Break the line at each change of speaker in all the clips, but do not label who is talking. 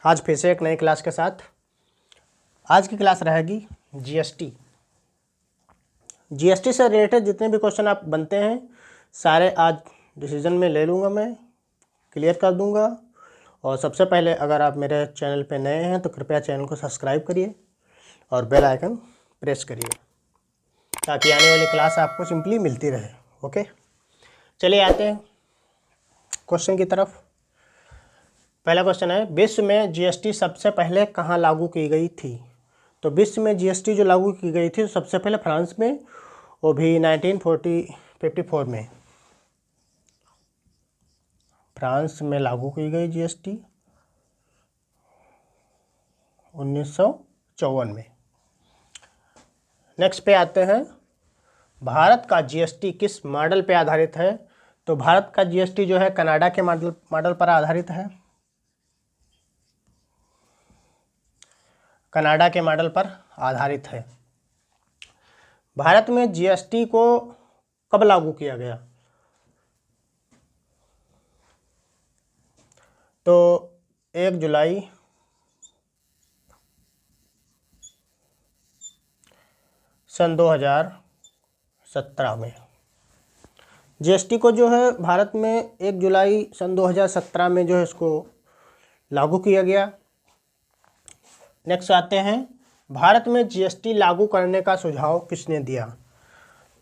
आज फिर से एक नई क्लास के साथ। आज की क्लास रहेगी जीएसटी। जीएसटी से रिलेटेड जितने भी क्वेश्चन आप बनते हैं सारे आज डिसीजन में ले लूँगा, मैं क्लियर कर दूँगा। और सबसे पहले अगर आप मेरे चैनल पे नए हैं तो कृपया चैनल को सब्सक्राइब करिए और बेल आइकन प्रेस करिए ताकि आने वाली क्लास आपको सिंपली मिलती रहे। ओके, चलिए आते हैं क्वेश्चन की तरफ। पहला क्वेश्चन है, विश्व में जीएसटी सबसे पहले कहाँ लागू की गई थी? तो विश्व में जीएसटी जो लागू की गई थी सबसे पहले फ्रांस में, वो भी 1954 में फ्रांस में लागू की गई जीएसटी 1954 में। नेक्स्ट पे आते हैं, भारत का जीएसटी किस मॉडल पे आधारित है? तो भारत का जीएसटी जो है कनाडा के मॉडल पर आधारित है। कनाडा के मॉडल पर आधारित है। भारत में जीएसटी को कब लागू किया गया? तो 1 जुलाई 2017 में जीएसटी को जो है भारत में 1 जुलाई 2017 में जो है इसको लागू किया गया। नेक्स्ट आते हैं, भारत में जीएसटी लागू करने का सुझाव किसने दिया?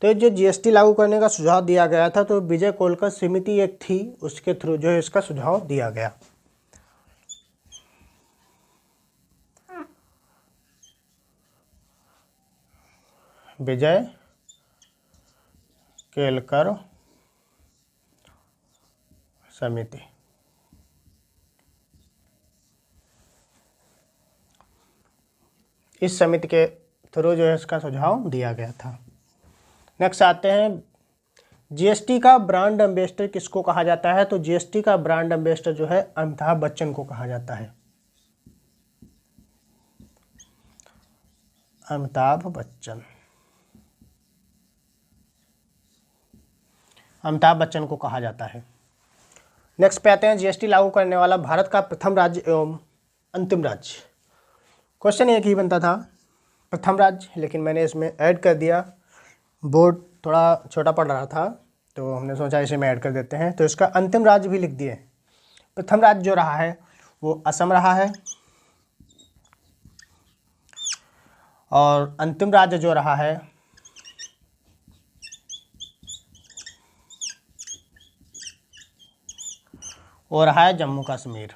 तो जो जीएसटी लागू करने का सुझाव दिया गया था तो विजय कोलकर समिति एक थी, उसके थ्रू जो है इसका सुझाव दिया गया। विजय केलकर समिति, इस समिति के थ्रू जो है इसका सुझाव दिया गया था। नेक्स्ट आते हैं, जीएसटी का ब्रांड एम्बेसडर किसको कहा जाता है? तो जीएसटी का ब्रांड एम्बेसडर जो है अमिताभ बच्चन को कहा जाता है। अमिताभ बच्चन, अमिताभ बच्चन को कहा जाता है। नेक्स्ट पे आते हैं, जीएसटी लागू करने वाला भारत का प्रथम राज्य एवं अंतिम राज्य। क्वेश्चन एक ही बनता था प्रथम राज्य, लेकिन मैंने इसमें ऐड कर दिया, बोर्ड थोड़ा छोटा पड़ रहा था तो हमने सोचा इसे में ऐड कर देते हैं। तो इसका अंतिम राज्य भी लिख दिए। प्रथम राज्य जो रहा है वो असम रहा है और अंतिम राज्य जो रहा है वो रहा है जम्मू कश्मीर।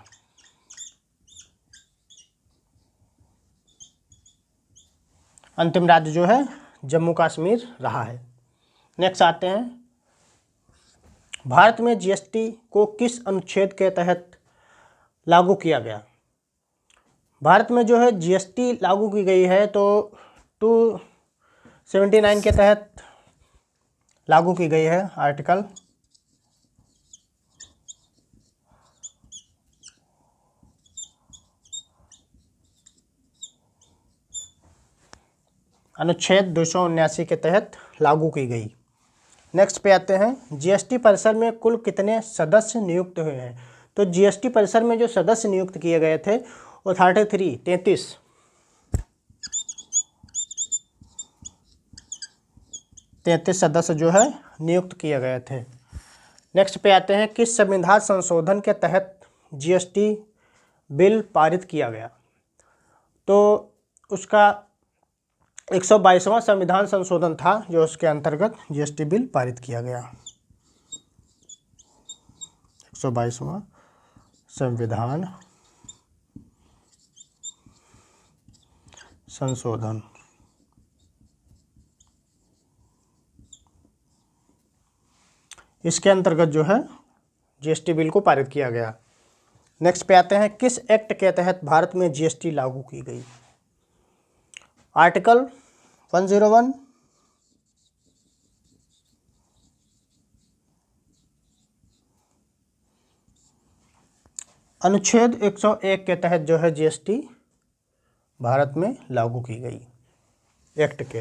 अंतिम राज्य जो है जम्मू कश्मीर रहा है। नेक्स्ट आते हैं, भारत में जीएसटी को किस अनुच्छेद के तहत लागू किया गया? भारत में जो है जीएसटी लागू की गई है तो 279 के तहत लागू की गई है। आर्टिकल अनुच्छेद 279 के तहत लागू की गई। नेक्स्ट पे आते हैं, जीएसटी परिषद में कुल कितने सदस्य नियुक्त हुए हैं? तो जीएसटी परिषद में जो सदस्य नियुक्त किए गए थे वो 33 सदस्य जो है नियुक्त किए गए थे। नेक्स्ट पे आते हैं, किस संविधान संशोधन के तहत जीएसटी बिल पारित किया गया? तो उसका 122वां संविधान संशोधन था जो उसके अंतर्गत जीएसटी बिल पारित किया गया। 122वां संविधान संशोधन, इसके अंतर्गत जो है जीएसटी बिल को पारित किया गया। नेक्स्ट पे आते हैं, किस एक्ट के तहत भारत में जीएसटी लागू की गई? आर्टिकल 101, अनुच्छेद 101 के तहत जो है जीएसटी भारत में लागू की गई एक्ट के।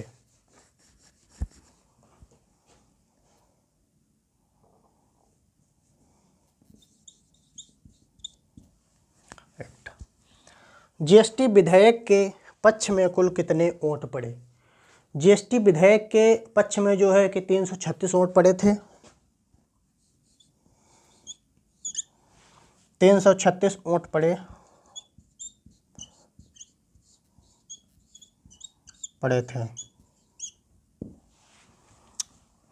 एक्ट जीएसटी विधेयक के पक्ष में कुल कितने वोट पड़े? जीएसटी विधेयक के पक्ष में जो है कि 336 वोट पड़े थे। 336 वोट पड़े थे।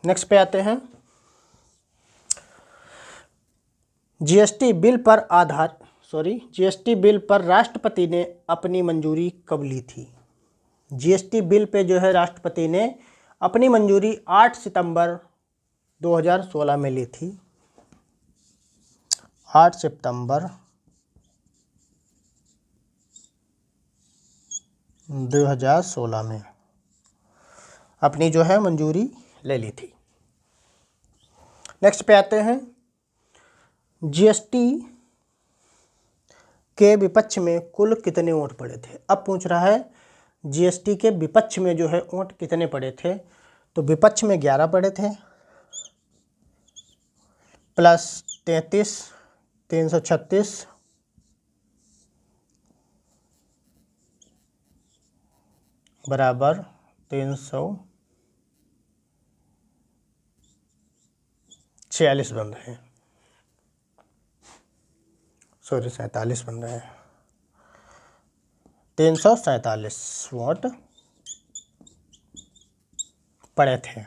नेक्स्ट पे आते हैं। जीएसटी बिल पर राष्ट्रपति ने अपनी मंजूरी कब ली थी? जीएसटी बिल पे जो है राष्ट्रपति ने अपनी मंजूरी 8 सितंबर 2016 में ली थी। 8 सितंबर 2016 में अपनी जो है मंजूरी ले ली थी। नेक्स्ट पे आते हैं। जीएसटी के विपक्ष में कुल कितने वोट पड़े थे? अब पूछ रहा है जीएसटी के विपक्ष में जो है वोट कितने पड़े थे। तो विपक्ष में 11 पड़े थे प्लस 33, 336 बराबर 346 बन रहे हैं। 47 बन रहे हैं। 347 वोट पड़े थे।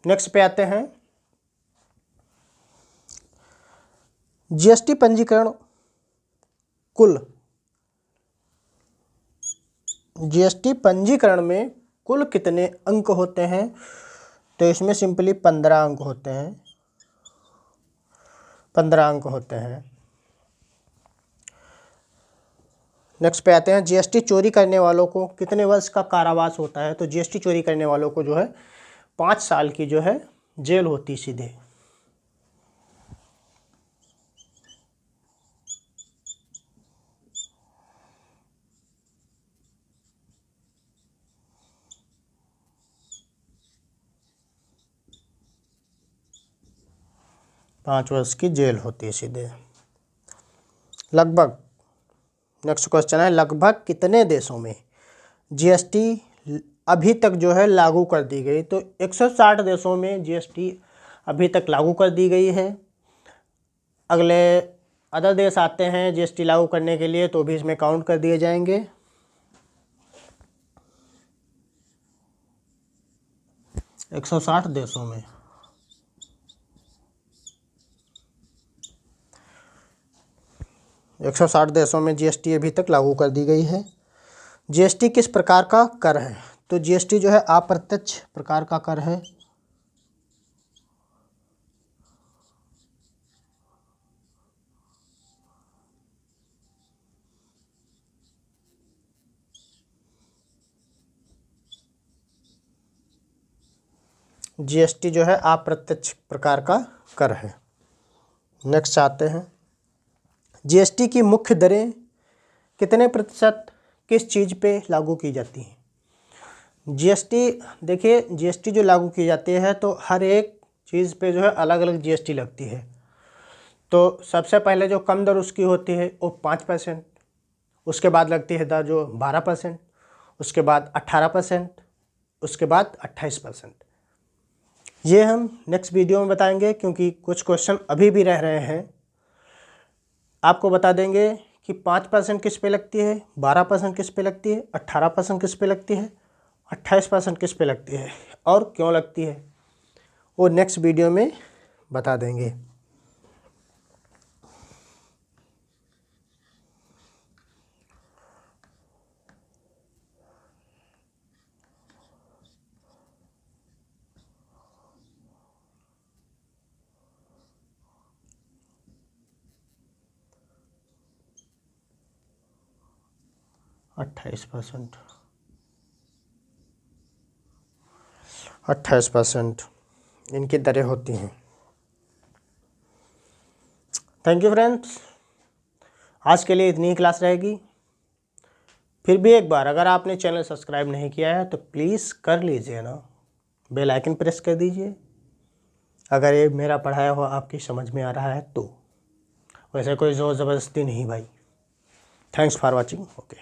नेक्स्ट पे आते हैं। जीएसटी पंजीकरण में कुल कितने अंक होते हैं? तो इसमें सिंपली 15 अंक होते हैं। 15 अंक होते हैं। नेक्स्ट पे आते हैं। जीएसटी चोरी करने वालों को कितने वर्ष का कारावास होता है? तो जीएसटी चोरी करने वालों को जो है 5 साल की जो है जेल होती सीधे। पाँच वर्ष की जेल होती है सीधे। लगभग नेक्स्ट क्वेश्चन है, लगभग कितने देशों में जीएसटी अभी तक जो है लागू कर दी गई? तो 160 देशों में जीएसटी अभी तक लागू कर दी गई है। अगले अदर देश आते हैं जीएसटी लागू करने के लिए, तो भी इसमें काउंट कर दिए जाएंगे। एक 160 देशों में 160 देशों में जीएसटी अभी तक लागू कर दी गई है। जीएसटी किस प्रकार का कर है? तो जीएसटी जो है अप्रत्यक्ष प्रकार का कर है। जीएसटी जो है अप्रत्यक्ष प्रकार का कर है। नेक्स्ट आते हैं। जीएसटी की मुख्य दरें कितने प्रतिशत किस चीज़ पे लागू की जाती हैं? जीएसटी देखिए, जीएसटी जो लागू की जाती है तो हर एक चीज़ पे जो है अलग अलग जीएसटी लगती है। तो सबसे पहले जो कम दर उसकी होती है वो 5%, उसके बाद लगती है दर जो 12%, उसके बाद 18%, उसके बाद 28%। ये हम नेक्स्ट वीडियो में बताएंगे, क्योंकि कुछ क्वेश्चन अभी भी रह रहे हैं। आपको बता देंगे कि 5% किस पे लगती है, 12% किस पे लगती है, 18% किस पे लगती है, 28% किस पे लगती है और क्यों लगती है, वो नेक्स्ट वीडियो में बता देंगे। अट्ठाईस परसेंट इनकी दरें होती हैं। थैंक यू फ्रेंड्स, आज के लिए इतनी ही क्लास रहेगी। फिर भी एक बार, अगर आपने चैनल सब्सक्राइब नहीं किया है तो प्लीज़ कर लीजिए ना, बेल आइकन प्रेस कर दीजिए अगर ये मेरा पढ़ाया हुआ आपकी समझ में आ रहा है तो। वैसे कोई ज़ोर ज़बरदस्ती नहीं भाई। Thanks for watching. ओके।